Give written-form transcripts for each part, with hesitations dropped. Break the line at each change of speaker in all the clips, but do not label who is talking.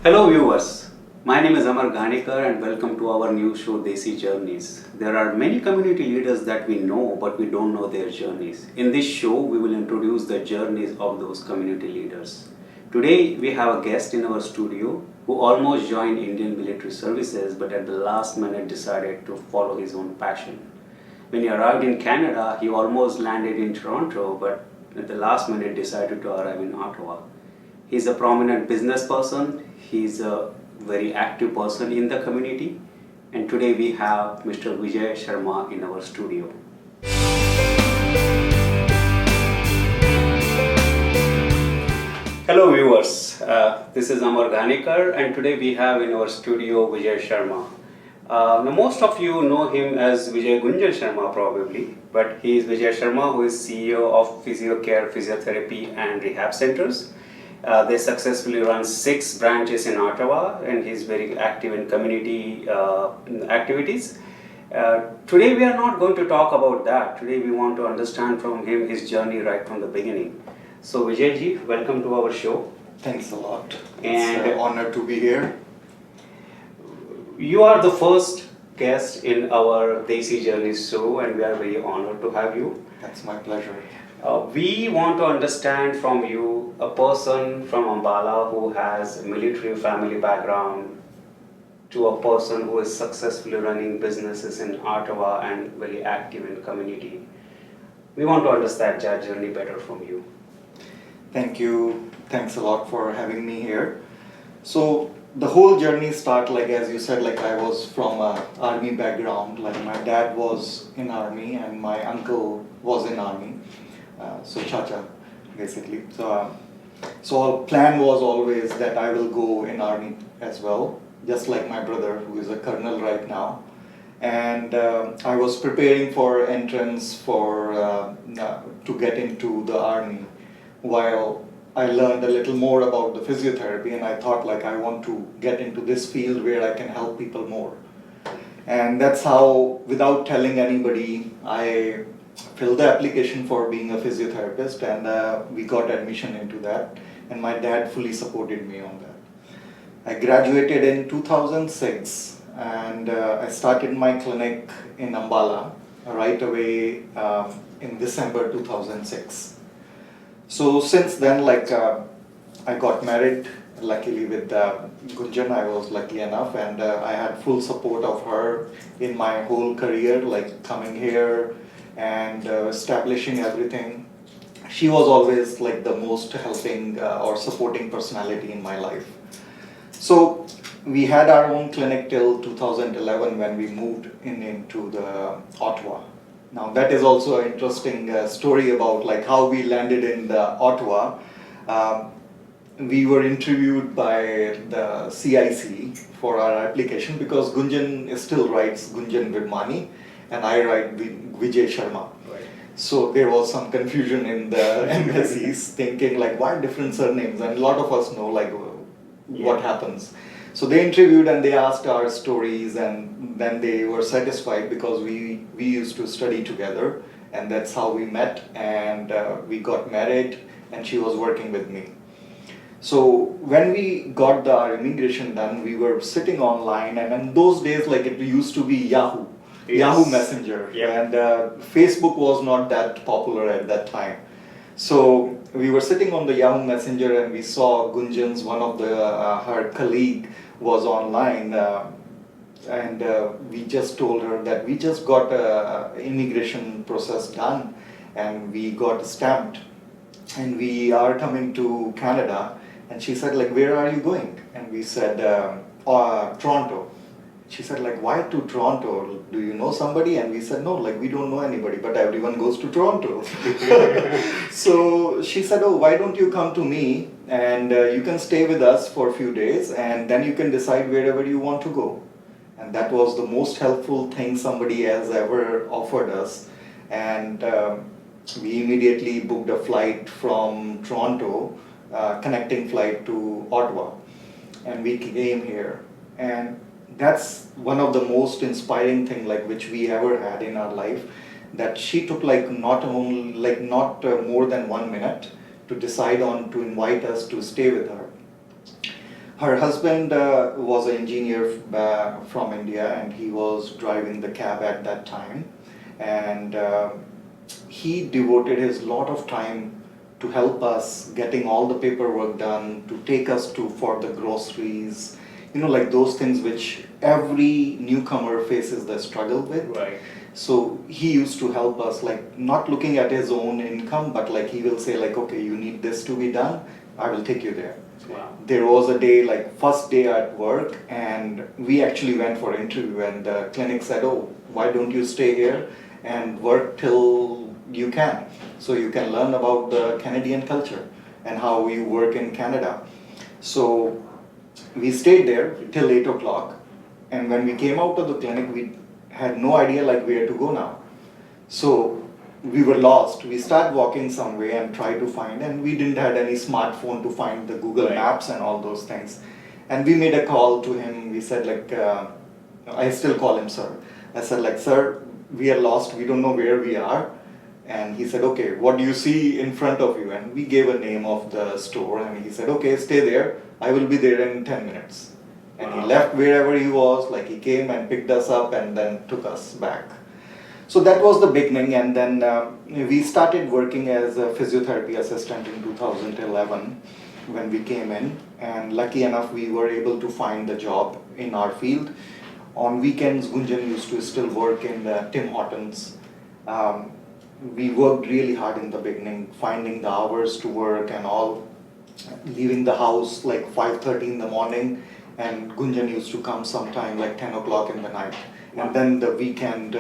Hello viewers, my name is Amar Ghanekar and welcome to our new show Desi Journeys. There are many community leaders that we know but we don't know their journeys. In this show we will introduce the journeys of those community leaders. Today we have a guest in our studio who almost joined Indian military services but at the last minute decided to follow his own passion. When he arrived in Canada, he almost landed in Toronto but at the last minute decided to arrive in Ottawa. He's a prominent business person, he's a very active person in the community, and today we have Mr. Vijay Sharma in our studio. Hello viewers, this is Amar Ghanekar and today we have in our studio Vijay Sharma. Now most of you know him as Vijay Ghunjan Sharma probably, but he is Vijay Sharma who is CEO of Physiocare Physiotherapy and Rehab Centers. They successfully run 6 branches in Ottawa and he's very active in community activities. Today we are not going to talk about that. Today we want to understand from him his journey right from the beginning. So Vijay ji, welcome to our show.
Thanks a lot.
And
it's an honor to be here.
You are the first guest in our Desi Journeys show and we are very honored to have you.
That's my pleasure.
We want to understand from you, a person from Ambala who has a military family background to a person who is successfully running businesses in Ottawa and very active in community. We want to understand that journey better from you.
Thank you. Thanks a lot for having me here. So the whole journey started, like as you said, like I was from an army background. Like my dad was in army and my uncle was in army. So Chacha, basically. So our plan was always that I will go in army as well, just like my brother who is a colonel right now. And I was preparing for entrance to get into the army while I learned a little more about the physiotherapy and I thought like I want to get into this field where I can help people more. And that's how, without telling anybody, I filled the application for being a physiotherapist and we got admission into that and my dad fully supported me on that. I graduated in 2006 and I started my clinic in Ambala right away in December 2006. So since then I got married luckily with Ghunjan. I was lucky enough and I had full support of her in my whole career, like coming here and establishing everything. She was always like the most helping or supporting personality in my life. So we had our own clinic till 2011 when we moved into the Ottawa. Now that is also an interesting story about like how we landed in the Ottawa. We were interviewed by the CIC for our application because Ghunjan still writes Ghunjan Vidmani and I write Vijay Sharma.
Right.
So there was some confusion in the embassies thinking like why different surnames, and a lot of us know like what happens. So they interviewed and they asked our stories and then they were satisfied because we used to study together and that's how we met and we got married and she was working with me. So when we got our immigration done, we were sitting online and in those days like it used to be Yahoo.
Yes.
Yahoo Messenger,
Yep.
and Facebook was not that popular at that time. So we were sitting on the Yahoo Messenger and we saw Ghunjan's, one of her colleague was online and we just told her that we just got immigration process done and we got stamped and we are coming to Canada, and she said like where are you going, and we said Toronto. She said like why to Toronto, do you know somebody, and we said no, like we don't know anybody but everyone goes to Toronto. So she said oh why don't you come to me and you can stay with us for a few days and then you can decide wherever you want to go. And that was the most helpful thing somebody has ever offered us. And we immediately booked a flight from Toronto, connecting flight to Ottawa, and we came here. And that's one of the most inspiring thing like which we ever had in our life, that she took like not more than 1 minute to decide on to invite us to stay with her. Her husband was an engineer from India, and he was driving the cab at that time. And he devoted his lot of time to help us getting all the paperwork done, to take us to for the groceries, like those things which every newcomer faces the struggle with.
Right.
So he used to help us, like not looking at his own income, but like he will say like, okay, you need this to be done, I will take you there.
Wow.
There was a day, like first day at work, and we actually went for interview, and the clinic said, oh, why don't you stay here and work till you can, so you can learn about the Canadian culture and how you work in Canada. So we stayed there till 8 o'clock, and when we came out of the clinic, we had no idea like where to go now. So we were lost. We started walking some way and tried to find, and we didn't have any smartphone to find the Google
Right.
Maps and all those things. And we made a call to him. We said like, I still call him sir. I said like, sir, we are lost. We don't know where we are. And he said, okay, what do you see in front of you? And we gave a name of the store, and he said, okay, stay there. I will be there in 10 minutes. And he
Wow.
left wherever he was, like he came and picked us up and then took us back. So that was the beginning, and then we started working as a physiotherapy assistant in 2011 when we came in, and lucky enough we were able to find the job in our field. On weekends, Ghunjan used to still work in Tim Hortons. We worked really hard in the beginning, finding the hours to work and all, leaving the house like 5:30 in the morning, and Ghunjan used to come sometime like 10 o'clock in the night. And then the weekend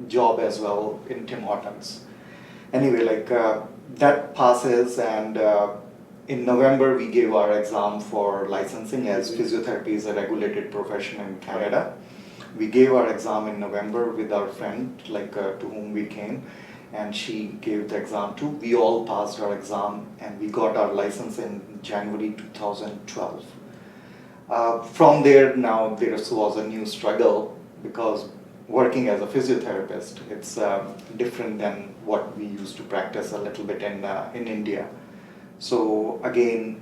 job as well in Tim Hortons. Anyway, like that passes, and in November we gave our exam for licensing, as physiotherapy is a regulated profession in Canada. We gave our exam in November with our friend, like to whom we came, and she gave the exam too. We all passed our exam, and we got our license in January 2012. From there, now there was a new struggle, because working as a physiotherapist, it's different than what we used to practice a little bit in India. So again,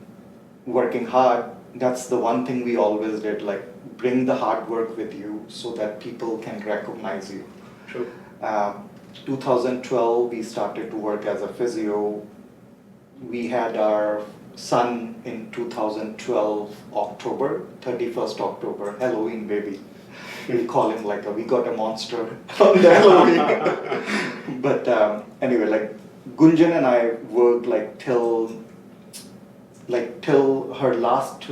working hard, that's the one thing we always did, like bring the hard work with you so that people can recognize you.
True.
2012, we started to work as a physio. We had our son in 2012, October, 31st October, Halloween baby. We call him like we got a monster on the Halloween. But anyway, like Ghunjan and I worked like till her last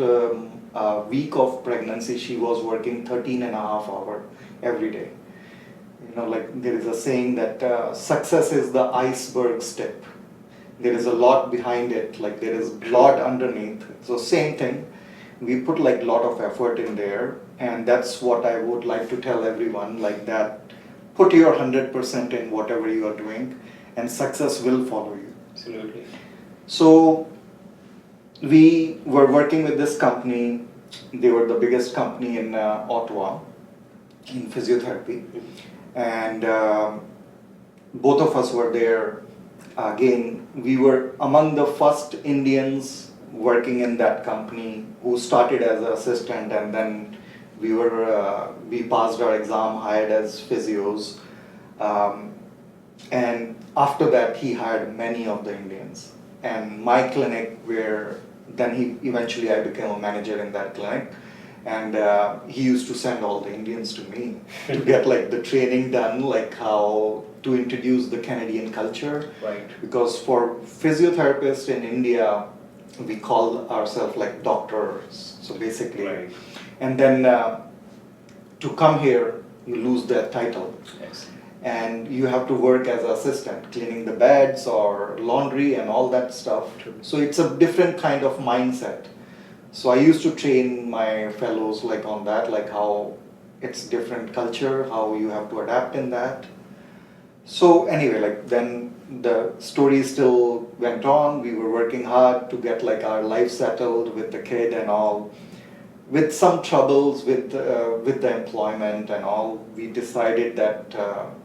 week of pregnancy. She was working 13 and a half hours every day. Like there is a saying that success is the iceberg tip. There is a lot behind it, like there is blood underneath. So same thing, we put like lot of effort in there, and that's what I would like to tell everyone, like that put your 100% in whatever you are doing, and success will follow you.
Absolutely.
So we were working with this company. They were the biggest company in Ottawa in physiotherapy, and both of us were there. Again, we were among the first Indians working in that company who started as an assistant, and then we passed our exam, hired as physios, and after that he hired many of the Indians. And my clinic, where then eventually I became a manager in that clinic, and he used to send all the Indians to me to get like the training done, like how to introduce the Canadian culture.
Right.
Because for physiotherapists in India, we call ourselves like doctors. So basically,
Right.
and then to come here, you lose that title.
Yes.
And you have to work as an assistant, cleaning the beds or laundry and all that stuff.
True.
So it's a different kind of mindset. So I used to train my fellows like on that, like how it's different culture, how you have to adapt in that. So anyway, like then the story still went on. We were working hard to get like our life settled with the kid and all. With some troubles with the employment and all, we decided that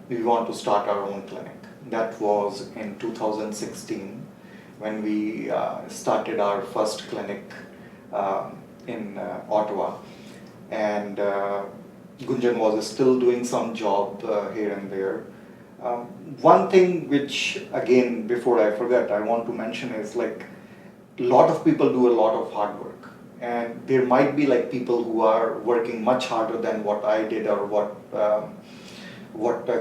we want to start our own clinic. That was in 2016 when we started our first clinic in Ottawa, and Ghunjan was still doing some job here and there. Um, One thing which, again, before I forget, I want to mention is like a lot of people do a lot of hard work, and there might be like people who are working much harder than what I did or what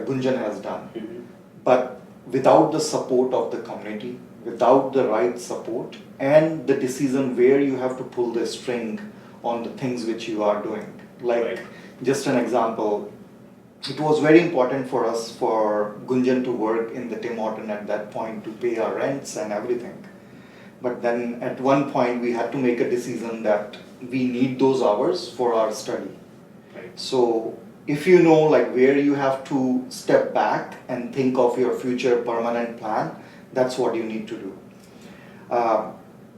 Gunjan has done.
Mhm.
But without the support of the community, without the right support, and the decision where you have to pull the string on the things which you are doing, like
Right.
just an example, it was very important for us for Gunjan to work in the Tim Horton at that point to pay our rents and everything. But then at one point we had to make a decision that we need those hours for our study.
Right.
So if you know like where you have to step back and think of your future permanent plan, that's what you need to do.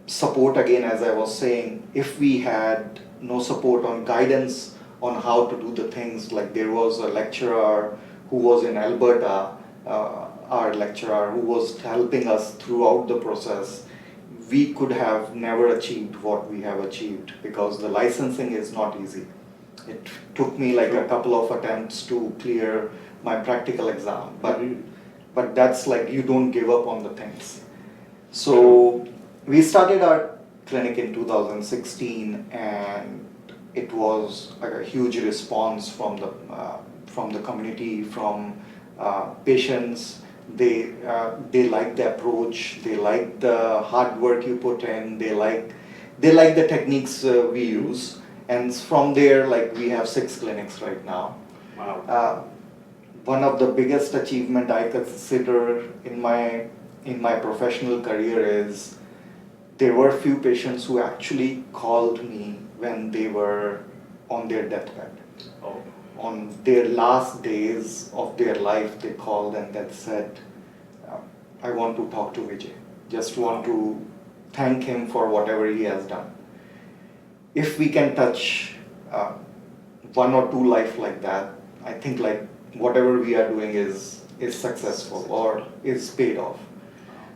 Support, again, as I was saying, if we had no support on guidance on how to do the things, like there was a lecturer who was in Alberta, our lecturer who was helping us throughout the process, we could have never achieved what we have achieved, because the licensing is not easy. It took me like a couple of attempts to clear my practical exam,
Mhm.
but that's like you don't give up on the things. So we started our clinic in 2016, and it was like a huge response from the community, from patients. They like the approach, they like the hard work you put in, they like the techniques we use, and from there, like we have 6 clinics right now.
Wow.
One of the biggest achievement I consider in my professional career is there were few patients who actually called me when they were on their deathbed.
Oh.
On their last days of their life, they called and they said, I want to talk to Vijay. Just want to thank him for whatever he has done. If we can touch one or two life like that, I think like whatever we are doing is successful or is paid off.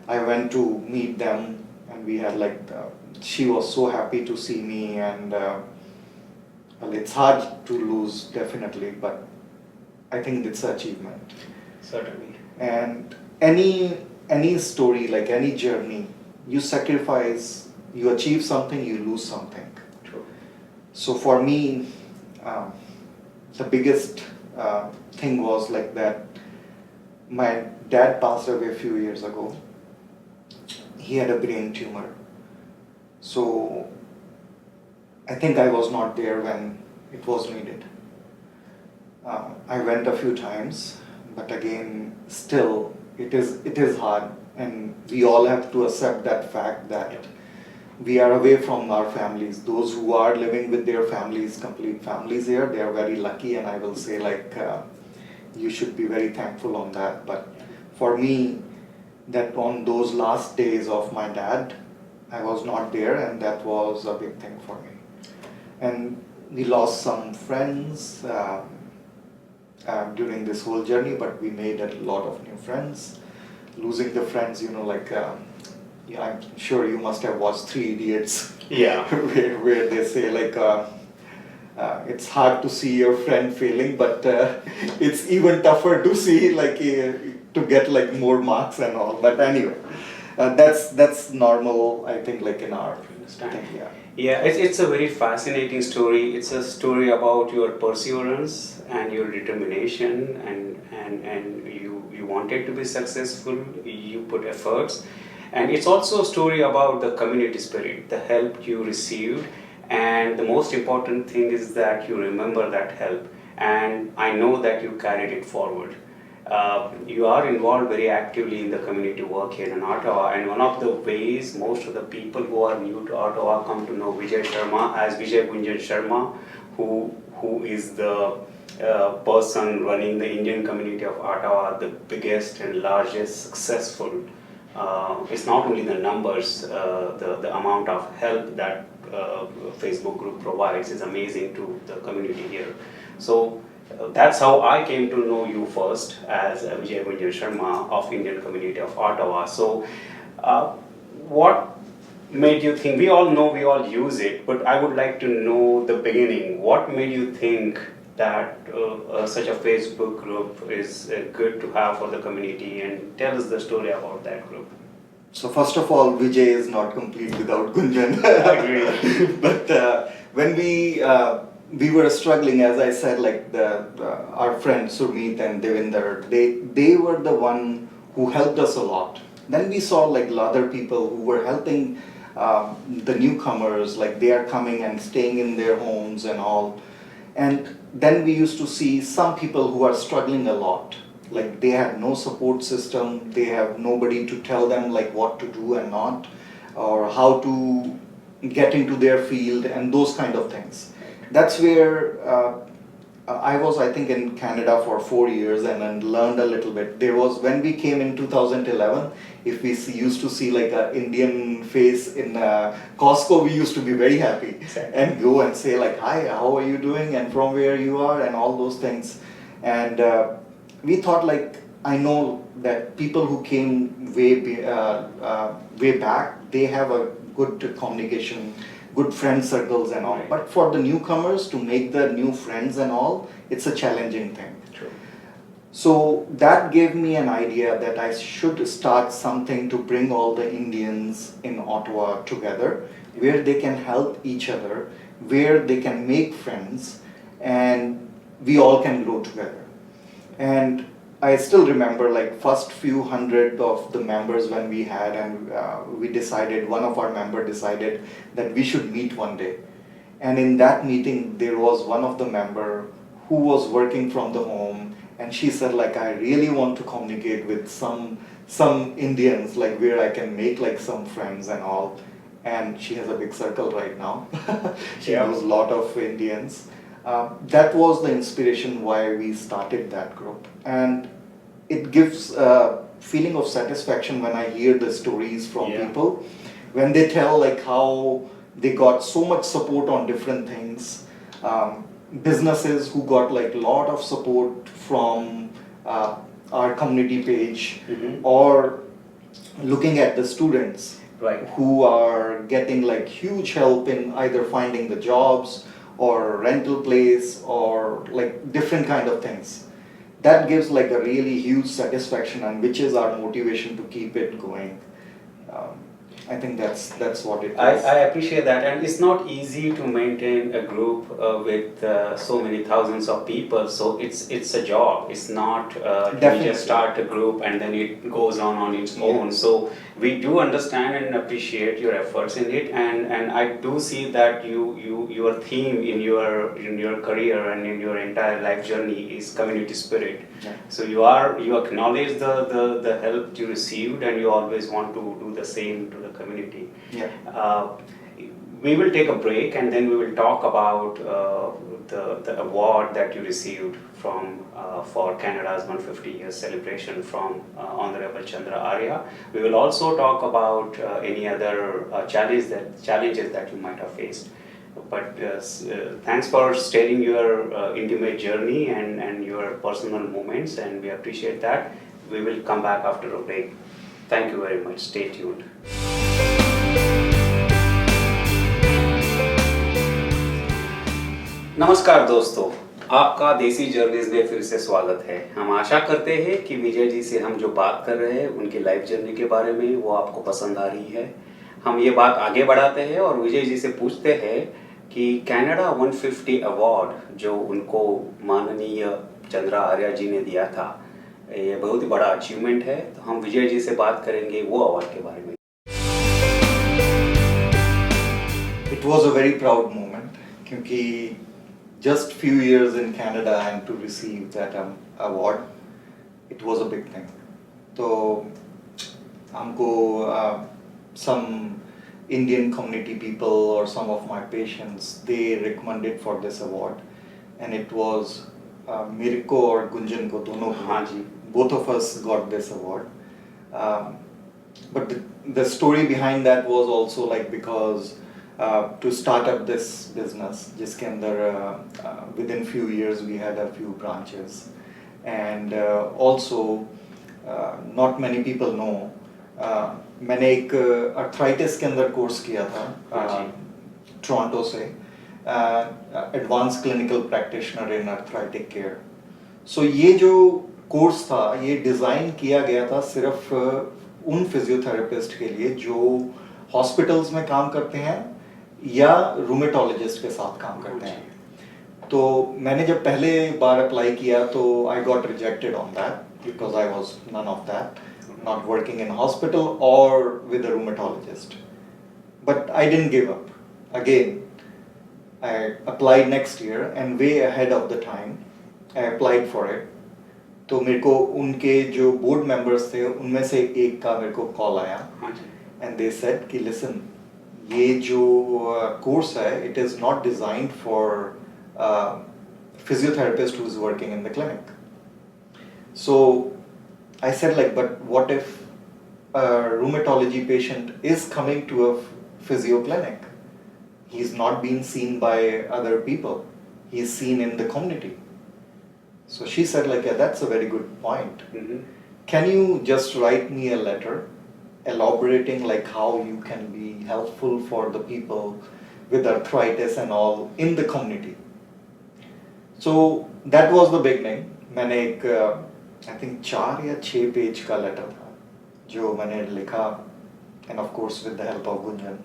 I went to meet them, and we had like, she was so happy to see me, and well, it's hard to lose, definitely, but I think it's an achievement.
Certainly.
And any story, like any journey, you sacrifice, you achieve something, you lose something.
True.
So for me, the biggest thing was like that my dad passed away a few years ago. He had a brain tumor. So I think I was not there when it was needed. I went a few times, but again, still, it is hard, and we all have to accept that fact that we are away from our families. Those who are living with their families, complete families here, they are very lucky, and I will say like, you should be very thankful on that. But for me, that on those last days of my dad, I was not there, and that was a big thing for me. And we lost some friends during this whole journey, but we made a lot of new friends. Losing the friends, like, yeah, I'm sure you must have watched Three Idiots.
Yeah.
where they say like, it's hard to see your friend failing, but it's even tougher to see like to get like more marks and all. But anyway, that's normal, I think, like in our thing, yeah.
Yeah, it's a very fascinating story. It's a story about your perseverance and your determination, and you wanted to be successful, you put efforts. And it's also a story about the community spirit, the help you received, and the most important thing is that you remember that help, and I know that you carried it forward. You are involved very actively in the community work here in Ottawa, and one of the ways most of the people who are new to Ottawa come to know Vijay Sharma as Vijay Ghunjan Sharma, who is the person running the Indian community of Ottawa, the biggest and largest successful. It's not only the numbers, the amount of help that Facebook group provides is amazing to the community here. So that's how I came to know you first as Vijay Ghunjan Sharma of Indian community of Ottawa. So what made you think? We all know, we all use it, but I would like to know the beginning. What made you think that such a Facebook group is good to have for the community, and tell us the story about that group.
So first of all, Vijay is not complete without Ghunjan.
I agree.
But when we were struggling, as I said, like our friends Surmeet and Devinder, they were the one who helped us a lot. Then we saw like other people who were helping the newcomers, like they are coming and staying in their homes and all. And then we used to see some people who are struggling a lot, like they have no support system, they have nobody to tell them like what to do and not, or how to get into their field and those kind of things. That's where I was, I think, in Canada for 4 years and then learned a little bit. There was, when we came in 2011, if we used to see like an Indian face in Costco, we used to be very happy and go and say like, hi, how are you doing and from where you are and all those things. And we thought like, I know that people who came way back, they have a good communication, good friend circles and all.
Right.
But for the newcomers to make the new friends and all, it's a challenging thing.
True.
So that gave me an idea that I should start something to bring all the Indians in Ottawa together, where they can help each other, where they can make friends, and we all can grow together. And I still remember like first few hundred of the members when we had, and we decided, one of our member decided that we should meet one day. And in that meeting, there was one of the member who was working from the home, and she said like, I really want to communicate with some Indians, like where I can make like some friends and all. And she has a big circle right now. She knows a lot of Indians. That was the inspiration why we started that group. And it gives a feeling of satisfaction when I hear the stories from people, when they tell like how they got so much support on different things. Businesses who got like a lot of support from our community page, or looking at the students who are getting like huge help in either finding the jobs or rental place or like different kind of things. That gives like a really huge satisfaction, and which is our motivation to keep it going. I think that's what it is.
I appreciate that, and it's not easy to maintain a group with so many thousands of people. So it's a job. It's not you just start a group and then it goes on its own. So we do understand and appreciate your efforts in it, and I do see that your theme in your career and in your entire life journey is community spirit. So you acknowledge the help you received, and you always want to do the same to the community. We will take a break, and then we will talk about the award that you received from for Canada's 150 years celebration from Honorable Chandra Arya. We will also talk about any other challenges that you might have faced. But thanks for sharing your intimate journey and your personal moments, and we appreciate that. We will come back after a break. Thank you very much. Stay tuned. नमस्कार दोस्तों, आपका देसी journeys में फिर से स्वागत है। हम आशा करते हैं कि विजय जी से हम जो बात कर रहे हैं उनकी लाइफ जर्नी के बारे में वो आपको पसंद आ रही है। हम ये बात आगे बढ़ाते हैं और विजय जी से पूछते हैं कि कनाडा 150 अवार्ड जो उनको माननीय चंद्रा आर्या जी ने दिया था, ये बहुत ही बड़ा अचीवमेंट है। तो हम विजय जी से बात करेंगे वो अवार्ड के बारे में।
It was a very proud moment, क्योंकि just few years in Canada and to receive that award, it was a big thing. तो हमको some Indian community people or some of my patients, they recommended for this award, and it was मेरे को और गुंजन को दोनों को,
हाँ जी,
both of us got this award. But the story behind that was also like because to start up this business, जिसके अंदर within few years we had a few branches, and also not many people know मैंने एक arthritis के अंदर course किया था Toronto से, advance clinical practitioner इन अर्थराइटिक care. सो ये जो कोर्स था ये डिज़ाइन किया गया था सिर्फ उन फिजियोथेरेपिस्ट के लिए जो हॉस्पिटल्स में काम करते हैं या रूमेटोलॉजिस्ट के साथ काम करते हैं। तो मैंने जब पहले बार अप्लाई किया तो I got rejected on that because I was none of that, not working in hospital or with a rheumatologist. But I didn't give up. Again, I applied next year and way ahead of the time, I applied for it. तो मेरे को उनके जो board members थे उनमें से एक का मेरे को कॉल आया and they said कि listen, ये जो कोर्स है it is not designed for physiotherapist who is working in the clinic. So I said like, but what if a rheumatology patient is coming to a physio clinic? He's not being seen by other people. He's seen in the community. So she said like, yeah, that's a very good point. Can you just write me a letter elaborating like how you can be helpful for the people with arthritis and all in the community? So that was the beginning. मैंने एक I think 4 या 6 page का letter था जो मैंने लिखा, and of course with the help of Ghunjan.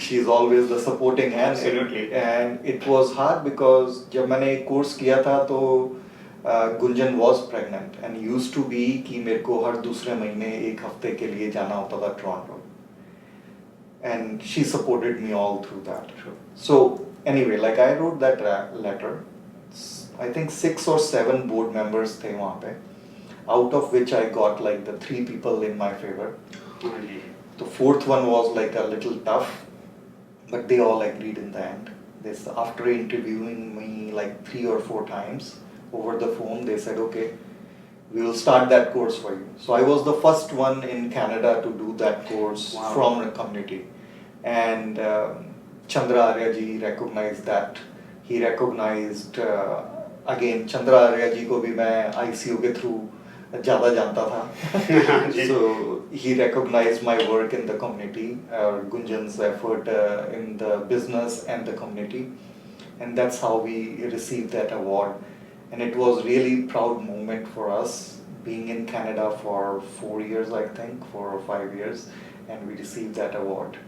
She is always the supporting hand.
Absolutely.
And it was hard because जब मैंने कोर्स किया था तो Ghunjan was pregnant and used to be कि मेरे को हर दूसरे महीने एक हफ्ते के लिए जाना होता था Toronto, and she supported me all through that. So anyway, like I wrote that letter. I think 6 or 7 board members थे वहाँ पे, out of which I got like the 3 people in my favor. The 4th one was like a little tough, but they all agreed in the end. After interviewing me like 3 or 4 times over the phone, they said, okay, we will start that course for you. So I was the first one in Canada to do that course. Wow. From the community. And Chandra Arya ji recognized that. He recognized again, Chandra Arya ji को भी मैं ICU के through ज़्यादा जानता था. So he recognized my work in the community, Ghunjan's effort in the business and the community, and that's how we received that award. And it was really proud moment for us being in Canada for 4 years, I think 4 or 5 years, and we received that award.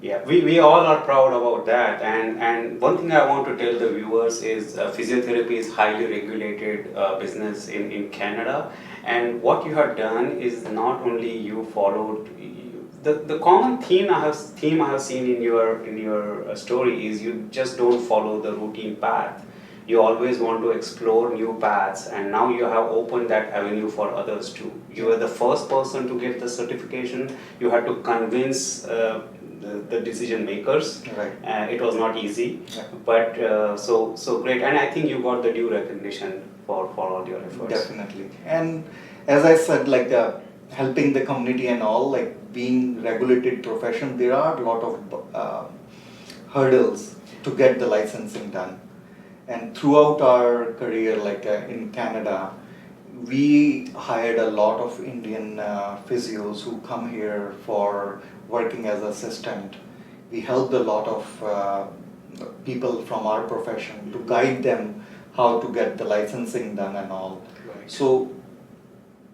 Yeah, we all are proud about that, and one thing I want to tell the viewers is physiotherapy is highly regulated business in Canada, and what you have done is not only you followed the common theme I have seen in your story is you just don't follow the routine path. You always want to explore new paths, and now you have opened that avenue for others too. You were the first person to get the certification. You had to convince the decision makers.
Right.
It was not easy,
yeah.
But so great, and I think you got the due recognition for all your efforts.
Definitely, and as I said, like helping the community and all, like being regulated profession, there are a lot of hurdles to get the licensing done. And throughout our career, like in Canada, we hired a lot of Indian physios who come here for working as assistant. We helped a lot of people from our profession to guide them how to get the licensing done and all.
Right.
So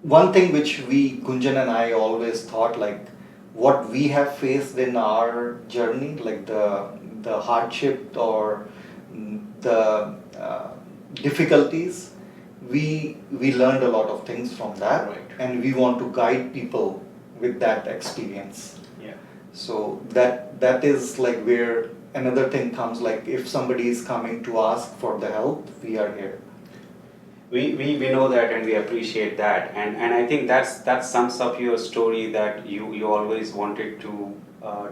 one thing which Ghunjan and I always thought, like what we have faced in our journey, like the hardship or the difficulties, we learned a lot of things from that.
Right.
And we want to guide people with that experience.
Yeah.
So that is like where another thing comes, like if somebody is coming to ask for the help, we are here.
We know that and we appreciate that, and I think that sums up your story, that you always wanted to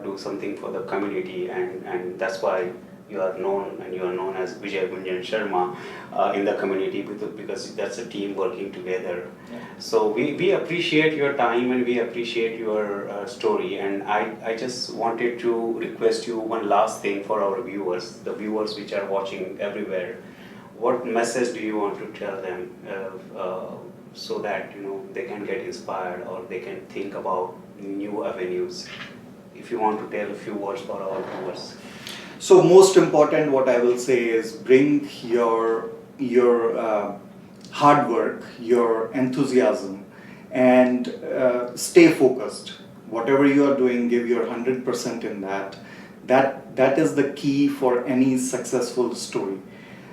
do something for the community, and that's why you are known as Vijay, Ghunjan, Sharma in the community, because that's a team working together.
Yeah.
So we appreciate your time and we appreciate your story, and I just wanted to request you one last thing for our viewers, the viewers which are watching everywhere. What message do you want to tell them so that they can get inspired or they can think about new avenues. If you want to tell a few words for our viewers.
So most important, what I will say is bring your hard work, your enthusiasm, and stay focused. Whatever you are doing, give your 100% in that. That is the key for any successful story.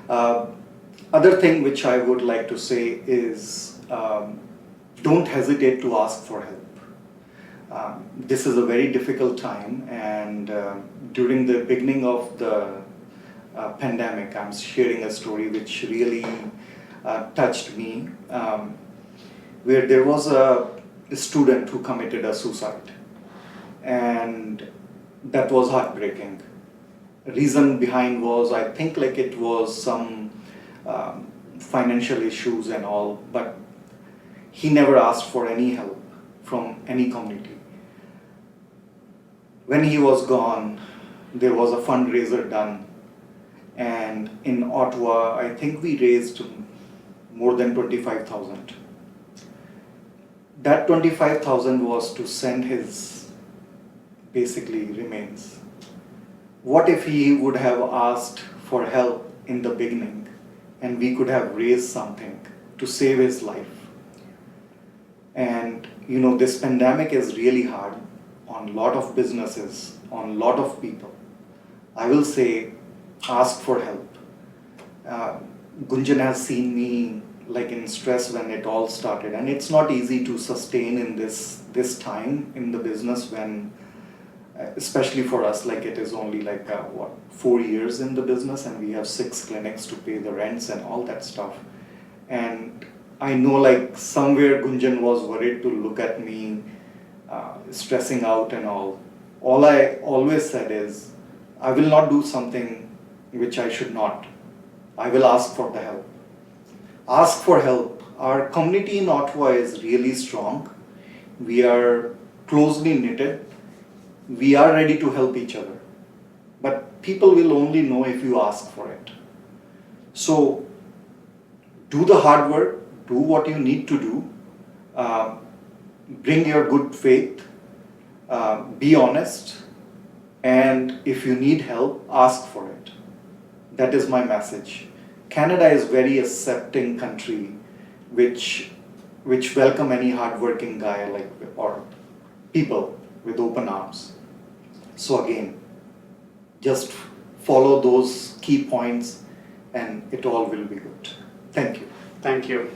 Other thing which I would like to say is don't hesitate to ask for help. This is a very difficult time, and during the beginning of the pandemic, I'm sharing a story which really touched me, where there was a student who committed a suicide, and that was heartbreaking. Reason behind was, I think, like it was some financial issues and all, but he never asked for any help from any community. When he was gone, there was a fundraiser done, and in Ottawa, I think we raised more than 25,000. That 25,000 was to send his basically remains. What if he would have asked for help in the beginning and we could have raised something to save his life? And this pandemic is really hard on a lot of businesses, on a lot of people. I will say, ask for help. Ghunjan has seen me like in stress when it all started, and it's not easy to sustain in this time in the business when, especially for us, like it is only like 4 years in the business, and we have 6 clinics to pay the rents and all that stuff. And I know like somewhere Ghunjan was worried to look at me stressing out and all. All I always said is, I will not do something which I should not. I will ask for the help. Ask for help. Our community in Ottawa is really strong. We are closely knitted. We are ready to help each other. But people will only know if you ask for it. So do the hard work, do what you need to do, bring your good faith, be honest, and if you need help, ask for it. That is my message. Canada is very accepting country, which welcome any hardworking guy or people with open arms. So again, just follow those key points and it all will be good. Thank you.
Thank you.